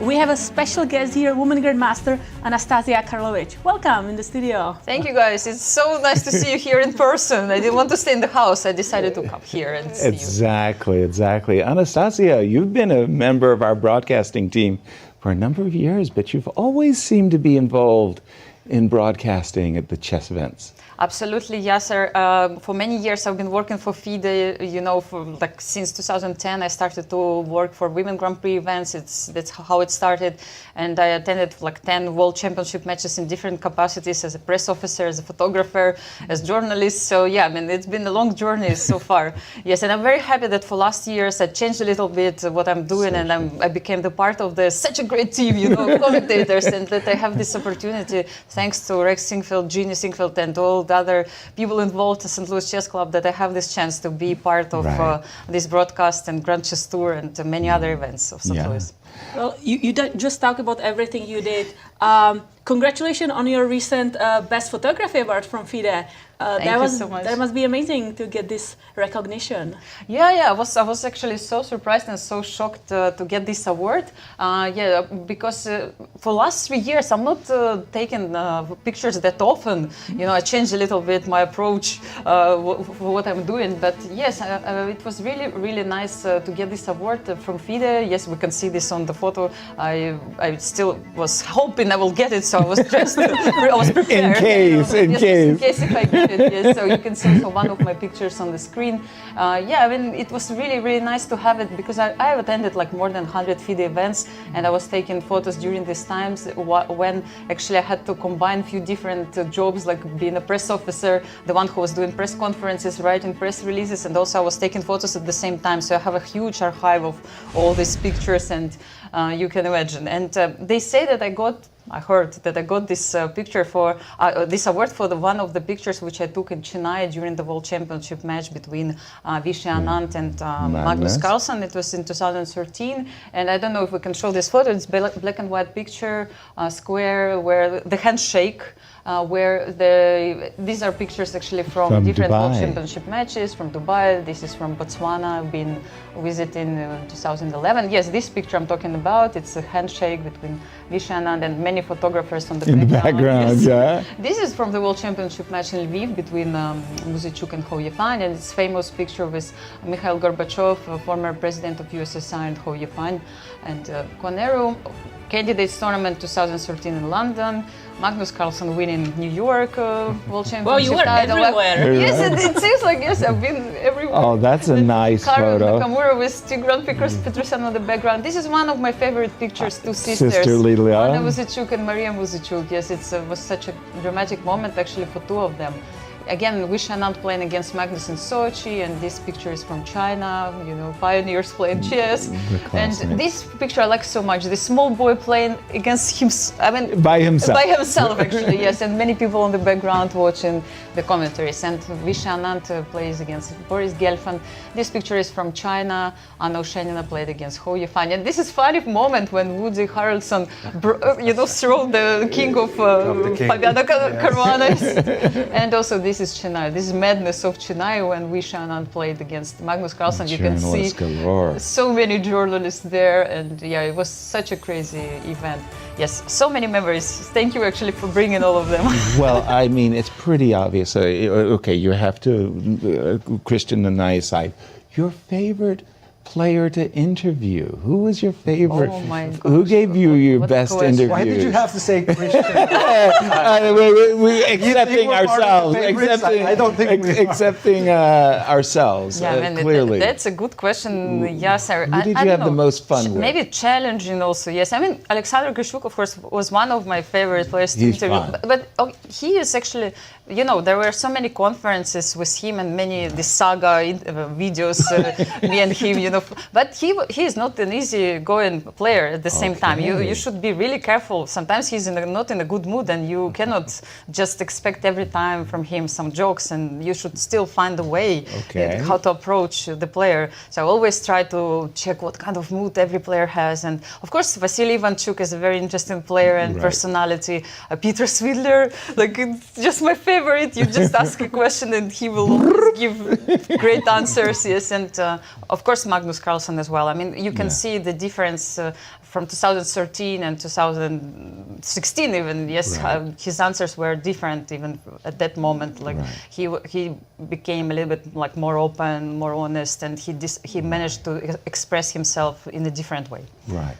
we have a special guest here, woman Grandmaster Anastasiya Karlovich. Welcome in the studio. Thank you guys. It's so nice to see you here in person. I didn't want to stay in the house. I decided to come here and see you. Exactly. Anastasiya, you've been a member of our broadcasting team for a number of years, but you've always seemed to be involved in broadcasting at the chess events. Absolutely, yes, sir. For many years I've been working for FIDE, since 2010 I started to work for Women Grand Prix events. That's how it started. And I attended 10 World Championship matches in different capacities as a press officer, as a photographer, as journalist. So yeah, it's been a long journey so far. Yes, and I'm very happy that for last years I changed a little bit what I'm doing, and I became the part of such a great team, of commentators, and that I have this opportunity, thanks to Rex Singfield, Jeannie Singfield, and all the other people involved in St. Louis Chess Club, that I have this chance to be part of this broadcast and Grand Chess Tour and many other events of St. Louis. Well, you just talk about everything you did. Congratulations on your recent Best Photography Award from FIDE. Thank you so much. That must be amazing to get this recognition. Yeah, I was actually so surprised and so shocked to get this award. Because for last 3 years I'm not taking pictures that often. I changed a little bit my approach for what I'm doing. But yes, it was really, really nice to get this award from FIDE. Yes, we can see this on the photo. I still was hoping I will get it, so I was just I was prepared. In case if I get it. Yes, so you can see also one of my pictures on the screen. It was really, really nice to have it, because I have attended more than 100 FIDE events, and I was taking photos during these times when actually I had to combine a few different jobs, like being a press officer, the one who was doing press conferences, writing press releases, and also I was taking photos at the same time. So I have a huge archive of all these pictures, and you can imagine. And they say that I heard that I got this picture for this award for one of the pictures which I took in Chennai during the World Championship match between Vishy Anand and Magnus Carlsen. It was in 2013, and I don't know if we can show this photo. It's black and white picture, square, where the handshake. These are pictures actually from different Dubai. World Championship matches from Dubai. This is from Botswana. I've been visiting in 2011. Yes, this picture I'm talking about. It's a handshake between Vishy Anand and many photographers on the background. Yes. Yeah. This is from the World Championship match in Lviv between Muzychuk and Ho Yifan, and it's famous picture with Mikhail Gorbachev, former president of USSR, and Ho Yifan and Conero. Candidates Tournament 2013 in London. Magnus Carlsen winning New York World Championship. Well, you were title. everywhere. Yes, it seems like, yes, I've been everywhere. Oh, that's a nice Karen photo. Nakamura with Tigran Petrosyan on the background. This is one of my favorite pictures, two sisters. Sister Lilia. Anna Muzychuk and Maria Muzychuk. Yes, it was such a dramatic moment actually for two of them. Again, Vishy Anand playing against Magnus in Sochi, and this picture is from China, pioneers playing chess. And this picture I like so much, this small boy playing against by himself. By himself, actually, yes, and many people in the background watching the commentaries. And Vishy Anand plays against Boris Gelfand. This picture is from China. Anna Oshchenina played against Ho Yifan. And this is funny moment when Woody Harrelson, threw the king of Fabiano Caruana. And also this is Chennai. This is madness of Chennai when Vishy Anand played against Magnus Carlsen. You can see so many journalists there, and yeah, it was such a crazy event. Yes, so many memories. Thank you actually for bringing all of them. Well, it's pretty obvious. Okay, you have to, Christian and I aside, your favorite player to interview. Who was your favorite? Oh my gosh. Who gave you your best interview? Why did you have to say Christian? We're accepting ourselves. I don't think we are. Accepting ourselves, clearly. That's a good question. Yes, Who did you have the most fun with? Maybe challenging also, yes. Alexander Grishuk, of course, was one of my favorite players to interview. Fun. But he is actually, there were so many conferences with him and many the saga videos, me and him, But he is not an easy-going player at the same time. You should be really careful. Sometimes he's not in a good mood, and you cannot just expect every time from him some jokes, and you should still find a way how to approach the player. So I always try to check what kind of mood every player has. And of course, Vasily Ivanchuk is a very interesting player and personality. Peter Swidler, it's just my favorite. favorite. You just ask a question and he will always give great answers. Yes, and of course Magnus Carlsen as well. I mean, you can see the difference from 2013 and 2016 even. Yes, his answers were different even at that moment. Like he became a little bit like more open, more honest, and he managed to express himself in a different way. Right.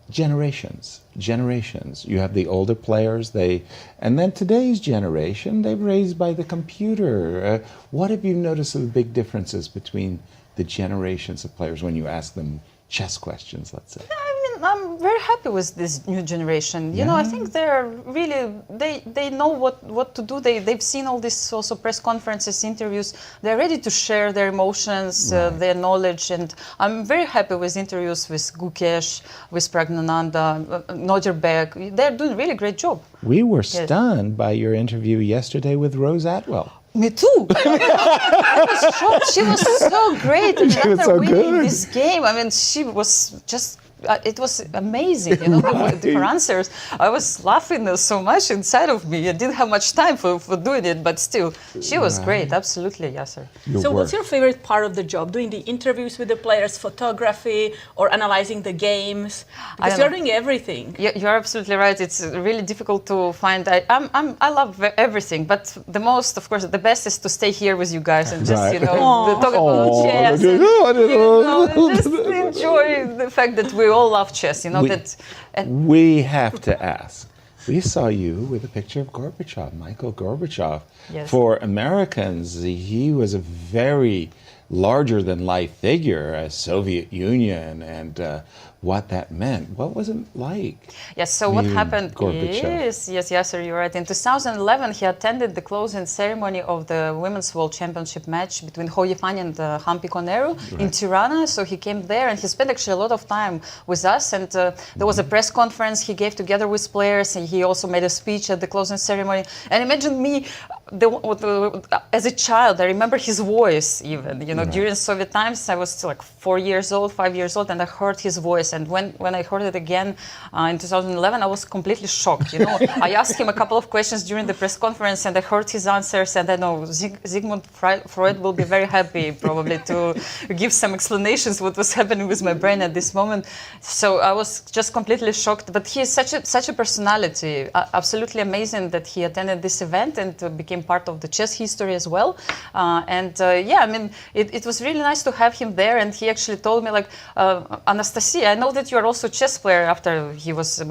Generations. You have the older players, and then today's generation, they're raised by the computer. What have you noticed of the big differences between the generations of players when you ask them chess questions, let's say? I'm very happy with this new generation. You know, I think they're really, they know what to do. They've seen all these also press conferences, interviews. They're ready to share their emotions, their knowledge. And I'm very happy with interviews with Gukesh, with Pragnananda, Noderbeg. They're doing a really great job. We were stunned by your interview yesterday with Rose Atwell. Me too. I was shocked. She was so great. And after winning this game, I mean, she was just... it was amazing, you know, her answers. I was laughing so much inside of me. I didn't have much time for doing it, but still, she was great. Absolutely, Yasser. So what's your favorite part of the job? Doing the interviews with the players, photography, or analyzing the games? Because you're doing everything. You're absolutely right. It's really difficult to find. I love everything, but the most, of course, the best is to stay here with you guys and just, you know, talk about chess. And, just enjoy the fact that we all love chess, you know. We have to ask. We saw you with a picture of Gorbachev, Michael Gorbachev. Yes. For Americans, he was a very larger-than-life figure, as Soviet Union, and what that meant. What was it like? Yes, so what happened Gorbachev? is, yes, sir, you're right. In 2011, he attended the closing ceremony of the Women's World Championship match between Ho Yifan and Hampi Koneru in Tirana. So he came there and he spent actually a lot of time with us. And there was a press conference he gave together with players, and he also made a speech at the closing ceremony. And imagine me, as a child, I remember his voice even. You know, during Soviet times, I was still like 5 years old, and I heard his voice. And when I heard it again in 2011, I was completely shocked. You know, I asked him a couple of questions during the press conference, and I heard his answers. And I know Sigmund Freud will be very happy probably to give some explanations what was happening with my brain at this moment. So I was just completely shocked. But he is such a personality, absolutely amazing that he attended this event and became part of the chess history as well. Yeah, I mean, it was really nice to have him there. And he actually told me, like, Anastasiya, I know that you are also a chess player after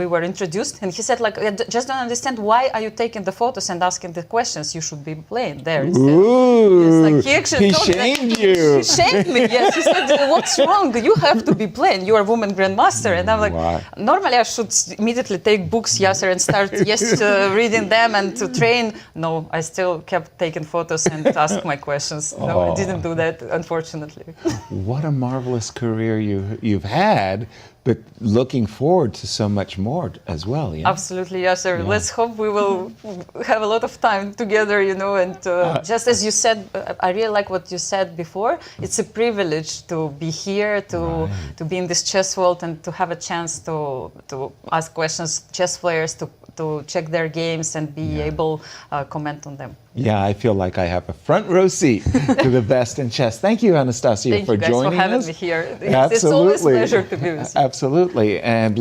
we were introduced. And he said, like, I just don't understand why are you taking the photos and asking the questions? You should be playing there instead. Ooh, yes, like, he actually shamed you. He shamed me, yes. He said, what's wrong? You have to be playing. You are a woman grandmaster. And I'm like, normally I should immediately take books, Yasser, and start, reading them and to train. No, I still kept taking photos and ask my questions. No, I didn't do that, unfortunately. What a marvelous career you've had, but looking forward to so much more as well. Yeah? Absolutely, yes, sir. Yeah. Let's hope we will have a lot of time together, you know, and just as you said, I really like what you said before. It's a privilege to be here, to be in this chess world and to have a chance to ask questions, chess players, to check their games and be able to comment on them. Yeah, I feel like I have a front row seat to the best in chess. Thank you, Anastasiya, for joining us. Thank you guys for having me here. Absolutely. It's always a pleasure to be with you. Absolutely. And